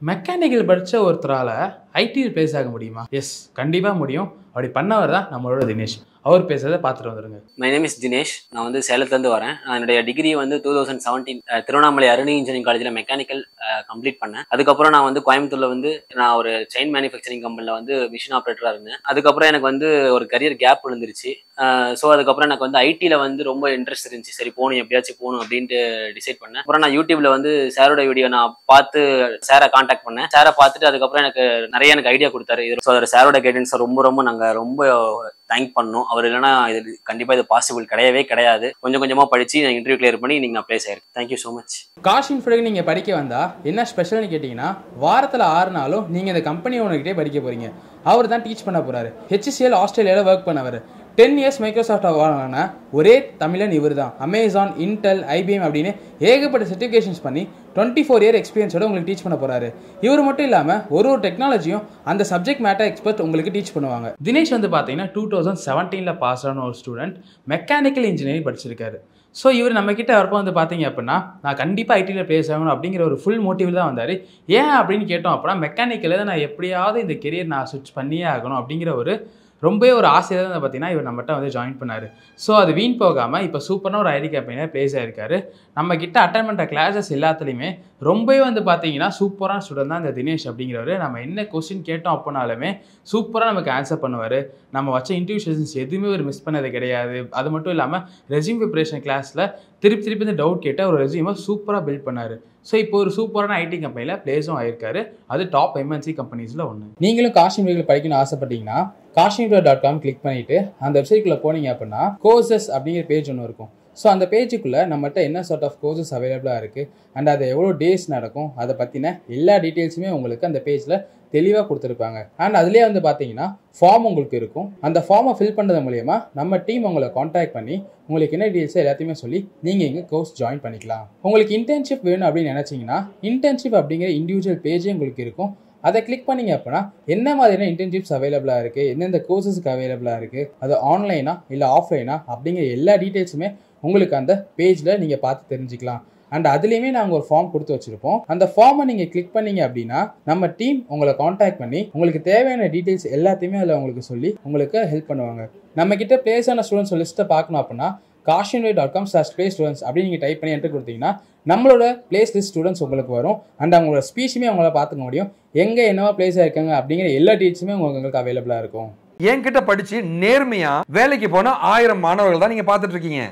Mechanical படிச்ச ஒருத்தரால ஐடியில் place ஆக முடியுமா? எஸ், கண்டிப்பா முடியும். அப்படி பண்ணவர் தான் நம்மளோட தினேஷ். அவர் பேசுறதை பார்த்துட்டு வந்துருங்க. My name is Dinesh. நான் வந்து சேலத்துலேருந்து வரேன். என்னுடைய டிகிரி வந்து 2017 திருவண்ணாமலை அருணி இன்ஜினியரிங் காலேஜில் மெக்கானிக்கல் கம்ப்ளீட் பண்ணேன். அதுக்கப்புறம் நான் வந்து கோயம்புத்தூர்ல வந்து நான் ஒரு செயின் மேனுஃபேக்சரிங் கம்பெனியில் வந்து மிஷின் ஆப்ரேட்டராக இருந்தேன். அதுக்கப்புறம் எனக்கு வந்து ஒரு கரியர் கேப் விழுந்துருச்சு. ஸோ அதுக்கப்புறம் எனக்கு வந்து ஐடியில் வந்து ரொம்ப இன்ட்ரெஸ்ட் இருந்துச்சு. சரி போகணும், எப்படியாச்சும் போகணும் அப்படின்ட்டு டிசைட் பண்ணேன். அப்புறம் நான் யூடியூப்ல வந்து சாரோட வீடியோ நான் பார்த்து சாரை கான்டாக்ட் பண்ணேன். சாரை பார்த்துட்டு அதுக்கப்புறம் எனக்கு ஐடியா கொடுத்தாரு. ஸோ அதோட சாரோட கைடன்ஸை ரொம்ப நாங்கள் ரொம்ப தேங்க் பண்ணோம். அவர் இல்லைன்னா இது கண்டிப்பாக இது பாசிபிள் கிடையாது. கொஞ்சம் கொஞ்சமாக படித்து நான் இன்டர்வியூ கிளியர் பண்ணி நீங்கள் நான் பிளேஸ் ஆயிருக்கேன். Thank you so much. Kash Infotech நீங்கள் படிக்க வந்தால் என்ன ஸ்பெஷல்னு கேட்டிங்கன்னா, வாரத்தில் 6 நாளும் நீங்கள் இந்த கம்பெனி ஓனர்கிட்டே படிக்க போகிறீங்க. அவர் தான் டீச் பண்ண போகிறாரு. HCL ஆஸ்திரேலியாவில் ஒர்க் பண்ணவர். 10 இயர்ஸ் மைக்ரோசாஃப்ட் வாங்கின ஒரே தமிழன் இவர் தான். அமேசான், இன்டெல், IBM அப்படின்னு ஏகப்பட்ட சர்டிஃபிகேஷன்ஸ் பண்ணி 24 இயர் எக்ஸ்பீரியன்ஸோட உங்களுக்கு டீச் பண்ண போறாரு. இவர் மட்டும் இல்லாமல் ஒரு டெக்னாலஜியும் அந்த சப்ஜெக்ட் மேட்டர் எக்ஸ்பர்ட் உங்களுக்கு டீச் பண்ணுவாங்க. தினேஷ் வந்து பார்த்தீங்கன்னா 2017 பாஸ் ஆன ஒரு ஸ்டூடெண்ட், மெக்கானிக்கல் இன்ஜினியரிங் படிச்சிருக்காரு. ஸோ இவர் நம்மக்கிட்ட வரப்போ வந்து பார்த்தீங்க அப்படின்னா, நான் கண்டிப்பாக ஐடியில் பிளேஸ் ஆகணும் அப்படிங்கிற ஒரு ஃபுல் மோட்டிவ் தான் வந்தார். ஏன் அப்படின்னு கேட்டோம் அப்படின்னா, மெக்கானிக்கலில் நான் எப்படியாவது இந்த கெரியர் நான் ஸ்விட்ச் பண்ணியே ஆகணும் அப்படிங்கிற ரொம்பவே ஒரு ஆசையாக தான் பார்த்தீங்கன்னா இவர் நம்மகிட்ட வந்து ஜாயின் பண்ணார். ஸோ அது வீண் போகாமல் இப்போ சூப்பரான ஒரு ஐடி கம்பெனியில் பிளேஸ் ஆகிருக்காரு. நம்ம கிட்ட அட்டன் பண்ணுற கிளாஸஸ் எல்லாத்துலேயுமே ரொம்பவே வந்து பார்த்தீங்கன்னா சூப்பரான ஸ்டூடெண்ட் தான் இந்த தினேஷ் அப்படிங்கிறவர். நம்ம என்ன கொஸ்டின் கேட்டோம் அப்படின்னாலுமே சூப்பராக நமக்கு ஆன்சர் பண்ணுவார். நம்ம வச்ச இன்டர்வியூ செஷன்ஸ் எதுவுமே ஒரு மிஸ் பண்ணது கிடையாது. அது மட்டும் இல்லாமல் ரெஸ்யூம் ப்ரிப்பரேஷன் கிளாஸில் திருப்பி இந்த டவுட் கேட்ட ஒரு ரெஸ்யூமை சூப்பராக பில்ட் பண்ணார். ஸோ இப்போ ஒரு சூப்பரான ஐடி கம்பெனியில் பிளேஸும் ஆயிருக்காரு. அது டாப் MNC கம்பெனிஸில் ஒன்று. நீங்களும் காஷ்மீரில் படிக்கணும்னு ஆசைப்பட்டீங்கன்னா kashmir.com கிளிக் பண்ணிட்டு அந்த வெப்சைட்குள்ளே போனீங்க அப்படின்னா கோர்சஸ் அப்படிங்கிற பேஜ் ஒன்று இருக்கும். ஸோ அந்த பேஜுக்குள்ளே நம்மகிட்ட என்ன சார்ட் ஆஃப் கோர்சஸ் அவைலபிளாக இருக்குது அண்ட் அது எவ்வளோ டேஸ் நடக்கும் அதை பற்றின எல்லா டீட்டெயில்ஸுமே உங்களுக்கு அந்த பேஜில் தெளிவாக கொடுத்துருப்பாங்க. அண்ட் அதுலேயே வந்து பார்த்தீங்கன்னா ஃபார்ம் உங்களுக்கு இருக்கும். அந்த ஃபார்மை ஃபில் பண்ணுறது மூலயமா நம்ம டீம் உங்களை காண்டாக்ட் பண்ணி உங்களுக்கு என்ன டீட்டெயில்ஸோ எல்லாத்தையுமே சொல்லி நீங்கள் இங்கே கோர்ஸ் ஜாயின் பண்ணிக்கலாம். உங்களுக்கு இன்டர்ன்ஷிப் வேணும் அப்படின்னு நினச்சிங்கன்னா இன்டர்ன்ஷிப் அப்படிங்கிற இண்டிவிஜுவல் பேஜே உங்களுக்கு இருக்கும். அதை கிளிக் பண்ணிங்க அப்படின்னா என்ன மாதிரியான இன்டர்ன்ஷிப்ஸ் அவைலபிளாக இருக்குது, எந்தெந்த கோர்சஸ்க்கு அவைலபிளாக இருக்குது, அது ஆன்லைனா இல்லை ஆஃப்லைனா அப்படிங்கிற எல்லா டீட்டெயில்ஸுமே உங்களுக்கு அந்த பேஜில் நீங்கள் பார்த்து தெரிஞ்சுக்கலாம். அண்ட் அதுலேயுமே நாங்கள் ஒரு ஃபார்ம் கொடுத்து வச்சுருப்போம். அந்த ஃபார்மை நீங்கள் கிளிக் பண்ணீங்க அப்படின்னா நம்ம டீம் உங்களை காண்டாக்ட் பண்ணி உங்களுக்கு தேவையான டீட்டெயில்ஸ் எல்லாத்தையுமே அதில் உங்களுக்கு சொல்லி உங்களுக்கு ஹெல்ப் பண்ணுவாங்க. நம்ம கிட்ட பிளேஸ் ஆன ஸ்டூடெண்ட்ஸ் லிஸ்ட்டை பார்க்கணும் அப்படின்னா kashmir.com/playstudents அப்படின்னு நீங்கள் டைப் பண்ணி என்டர் கொடுத்தீங்கன்னா நம்மளோட பிளேஸ் லிஸ்ட் ஸ்டூடெண்ட்ஸ் உங்களுக்கு வரும். அண்ட் அவங்களோட ஸ்பீச்சுமே அவங்களால பார்த்துக்க முடியும். எங்கே என்னவா பிளேஸ் ஆயிருக்காங்க அப்படிங்கிற எல்லா டீட்டெயில்ஸுமே உங்களுக்கு அவைலபிளாக இருக்கும். என்கிட்ட படிச்சு நேர்மையா வேலைக்கு போன 1000 மாணவர்கள் தான் நீங்க பார்த்துட்டு இருக்கீங்க.